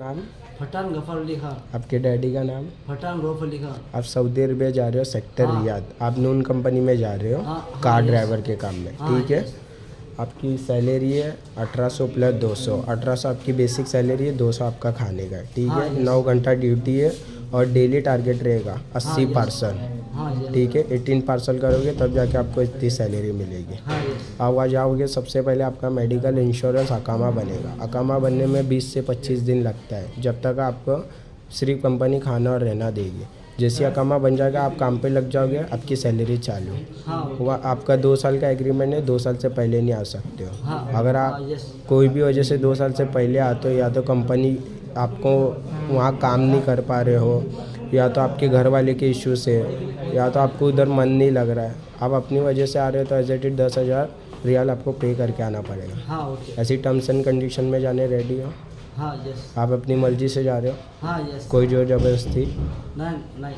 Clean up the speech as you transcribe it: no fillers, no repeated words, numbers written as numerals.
नाम? पठान गफर अली खान। आपके डैडी का नाम? पठान रऊफ अली खान। आप सऊदी अरबिया जा रहे हो, सेक्टर हाँ। रियाद। आप नून कंपनी में जा रहे हो, हाँ, कार यस। ड्राइवर के काम में, हाँ, ठीक है। यस। आपकी सैलरी है 1800 प्लस 200। 1800 आपकी बेसिक सैलरी है, 200 आपका खाने का है, ठीक हाँ, है। यस। 9 घंटा ड्यूटी है और डेली टारगेट रहेगा हाँ, 80 यस। पार्सल, हाँ, यस। ठीक है। 18 पार्सल करोगे तब जाके आपको इतनी सैलरी मिलेगी। हाँ, यस। आप वहाँ जाओगे, सबसे पहले आपका मेडिकल इंश्योरेंस अकामा बनेगा। अकामा बनने में 20 से 25 दिन लगता है, जब तक आपको सिर्फ कंपनी खाना और रहना देगी। जैसे अकामा बन जाएगा, आप काम पे लग जाओगे, आपकी सैलरी चालू। हाँ, वह आपका 2 साल का एग्रीमेंट है, 2 साल से पहले नहीं आ सकते हो। हाँ, अगर हाँ, आप यस। कोई भी वजह से 2 साल से पहले आते हो, या तो कंपनी आपको वहाँ काम नहीं कर पा रहे हो, या तो आपके घर वाले के इश्यू से, या तो आपको उधर मन नहीं लग रहा है, आप अपनी वजह से आ रहे हो, तो एज इट 10,000 रियाल आपको पे करके आना पड़ेगा। हाँ, ओके। ऐसी टर्म्स एंड कंडीशन में जाने रेडी हो? हाँ, यस। आप अपनी मर्जी से जा रहे हो, हाँ, यस। कोई जोर ज़बरदस्ती? नहीं नहीं।